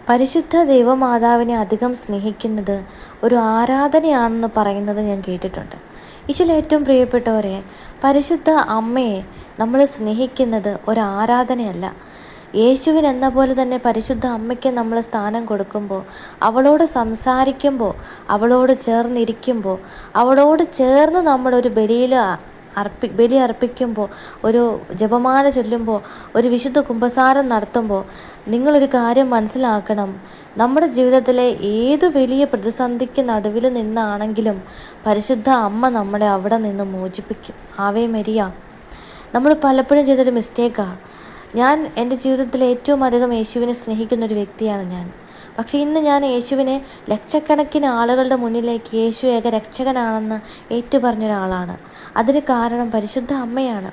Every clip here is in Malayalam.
പരിശുദ്ധ ദൈവമാതാവിനെ അധികം സ്നേഹിക്കുന്നത് ഒരു ആരാധനയാണെന്ന് പറയുന്നത് ഞാൻ കേട്ടിട്ടുണ്ട്. ഈശോയിൽ ഏറ്റവും പ്രിയപ്പെട്ടവരെ, പരിശുദ്ധ അമ്മയെ നമ്മൾ സ്നേഹിക്കുന്നത് ഒരു ആരാധനയല്ല. യേശുവിന് എന്ന പോലെ തന്നെ പരിശുദ്ധ അമ്മയ്ക്ക് നമ്മൾ സ്ഥാനം കൊടുക്കുമ്പോൾ, അവളോട് സംസാരിക്കുമ്പോൾ, അവളോട് ചേർന്നിരിക്കുമ്പോൾ, അവളോട് ചേർന്ന് നമ്മളൊരു ബലി അർപ്പിക്കുമ്പോൾ, ഒരു ജപമാല ചൊല്ലുമ്പോൾ, ഒരു വിശുദ്ധ കുമ്പസാരം നടത്തുമ്പോൾ നിങ്ങളൊരു കാര്യം മനസ്സിലാക്കണം. നമ്മുടെ ജീവിതത്തിലെ ഏതു വലിയ പ്രതിസന്ധിക്ക് നടുവിൽ നിന്നാണെങ്കിലും പരിശുദ്ധ അമ്മ നമ്മളെ അവിടെ നിന്ന് മോചിപ്പിക്കും. Ave Maria. നമ്മൾ പലപ്പോഴും ചെയ്തൊരു മിസ്റ്റേക്കാണ്. ഞാൻ എൻ്റെ ജീവിതത്തിൽ ഏറ്റവും അധികം യേശുവിനെ സ്നേഹിക്കുന്നൊരു വ്യക്തിയാണ് ഞാൻ. പക്ഷേ ഇന്ന് ഞാൻ യേശുവിനെ ലക്ഷക്കണക്കിന് ആളുകളുടെ മുന്നിലേക്ക് യേശു ഏക രക്ഷകനാണെന്ന് ഏറ്റുപറഞ്ഞൊരാളാണ്. അതിന് കാരണം പരിശുദ്ധ അമ്മയാണ്.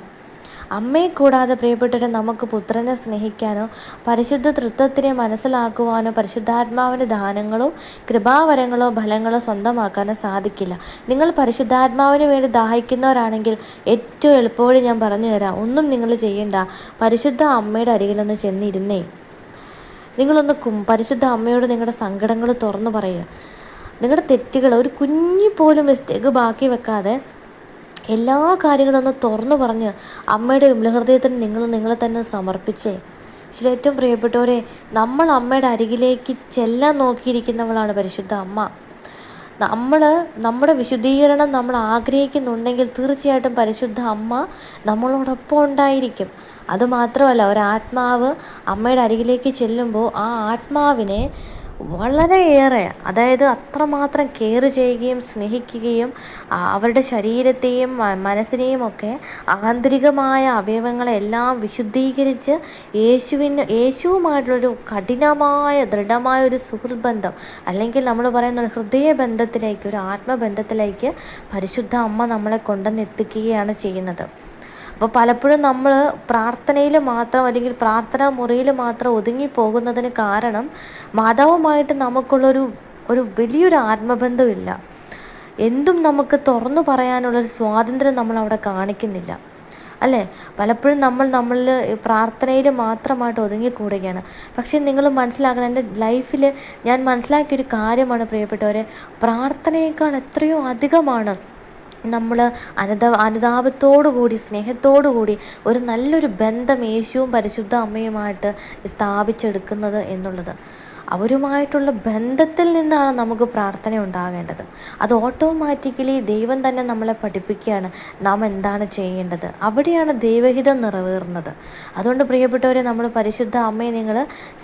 അമ്മയെ കൂടാതെ പ്രിയപ്പെട്ടവരെ, നമുക്ക് പുത്രനെ സ്നേഹിക്കാനോ പരിശുദ്ധ തൃത്വത്തിനെ മനസ്സിലാക്കുവാനോ പരിശുദ്ധാത്മാവിൻ്റെ ദാനങ്ങളോ കൃപാവരങ്ങളോ ഫലങ്ങളോ സ്വന്തമാക്കാനോ സാധിക്കില്ല. നിങ്ങൾ പരിശുദ്ധാത്മാവിന് വേണ്ടി ദാഹിക്കുന്നവരാണെങ്കിൽ ഏറ്റവും എളുപ്പവഴി ഞാൻ പറഞ്ഞു തരാം. ഒന്നും നിങ്ങൾ ചെയ്യണ്ട. പരിശുദ്ധ അമ്മയുടെ അരികിലൊന്ന് ചെന്നിരുന്നേ. നിങ്ങളൊന്ന് പരിശുദ്ധ അമ്മയോട് നിങ്ങളുടെ സങ്കടങ്ങൾ തുറന്നു പറയുക. നിങ്ങളുടെ തെറ്റുകൾ, ഒരു കുഞ്ഞു പോലും മിസ്റ്റേക്ക് ബാക്കി വെക്കാതെ എല്ലാ കാര്യങ്ങളും ഒന്ന് തുറന്നു പറഞ്ഞ് അമ്മയുടെ ഹൃദയത്തിന് നിങ്ങളെ തന്നെ സമർപ്പിച്ചേ. ചില ഏറ്റവും പ്രിയപ്പെട്ടവരെ, നമ്മൾ അമ്മയുടെ അരികിലേക്ക് ചെല്ലാൻ നോക്കിയിരിക്കുന്നവളാണ് പരിശുദ്ധ അമ്മ. നമ്മുടെ വിശുദ്ധീകരണം നമ്മൾ ആഗ്രഹിക്കുന്നുണ്ടെങ്കിൽ തീർച്ചയായിട്ടും പരിശുദ്ധ അമ്മ നമ്മളോടൊപ്പം ഉണ്ടായിരിക്കും. അതുമാത്രമല്ല, ഒരാത്മാവ് അമ്മയുടെ അരികിലേക്ക് ചെല്ലുമ്പോൾ ആ ആത്മാവിനെ വളരെയേറെ, അതായത് അത്രമാത്രം കെയർ ചെയ്യുകയും സ്നേഹിക്കുകയും അവരുടെ ശരീരത്തെയും മനസ്സിനെയും ഒക്കെ ആന്തരികമായ അവയവങ്ങളെല്ലാം വിശുദ്ധീകരിച്ച് യേശുവുമായിട്ടുള്ളൊരു കഠിനമായ ദൃഢമായ ഒരു സുഹൃത്ത് ബന്ധം, അല്ലെങ്കിൽ നമ്മൾ പറയുന്ന ഒരു ഹൃദയബന്ധത്തിലേക്ക്, ഒരു ആത്മബന്ധത്തിലേക്ക് പരിശുദ്ധ അമ്മ നമ്മളെ കൊണ്ടുവന്നെത്തിക്കുകയാണ് ചെയ്യുന്നത്. അപ്പോൾ പലപ്പോഴും നമ്മൾ പ്രാർത്ഥനയിൽ മാത്രം, അല്ലെങ്കിൽ പ്രാർത്ഥനാ മുറിയിൽ മാത്രം ഒതുങ്ങിപ്പോകുന്നതിന് കാരണം മാതാവുമായിട്ട് നമുക്കുള്ളൊരു വലിയൊരു ആത്മബന്ധമില്ല. എന്തും നമുക്ക് തുറന്നു പറയാനുള്ളൊരു സ്വാതന്ത്ര്യം നമ്മൾ അവിടെ കാണിക്കുന്നില്ല, അല്ലേ? പലപ്പോഴും നമ്മളിൽ പ്രാർത്ഥനയിൽ മാത്രമായിട്ട് ഒതുങ്ങിക്കൂടുകയാണ്. പക്ഷേ നിങ്ങൾ മനസ്സിലാക്കണം, എൻ്റെ ലൈഫിൽ ഞാൻ മനസ്സിലാക്കിയൊരു കാര്യമാണ് പ്രിയപ്പെട്ടവരെ, പ്രാർത്ഥനയേക്കാൾ എത്രയോ അധികമാണ് നമ്മൾ അനുതാപത്തോടുകൂടി സ്നേഹത്തോടുകൂടി ഒരു നല്ലൊരു ബന്ധം യേശുവും പരിശുദ്ധ അമ്മയുമായിട്ട് സ്ഥാപിച്ചെടുക്കുന്നത് എന്നുള്ളത്. അവരുമായിട്ടുള്ള ബന്ധത്തിൽ നിന്നാണ് നമുക്ക് പ്രാർത്ഥന ഉണ്ടാകേണ്ടത്. അത് ഓട്ടോമാറ്റിക്കലി ദൈവം തന്നെ നമ്മളെ പഠിപ്പിക്കുകയാണ് നാം എന്താണ് ചെയ്യേണ്ടത്. അവിടെയാണ് ദൈവഹിതം നിറവേറുന്നത്. അതുകൊണ്ട് പ്രിയപ്പെട്ടവരെ, നമ്മൾ പരിശുദ്ധ അമ്മയെ നിങ്ങൾ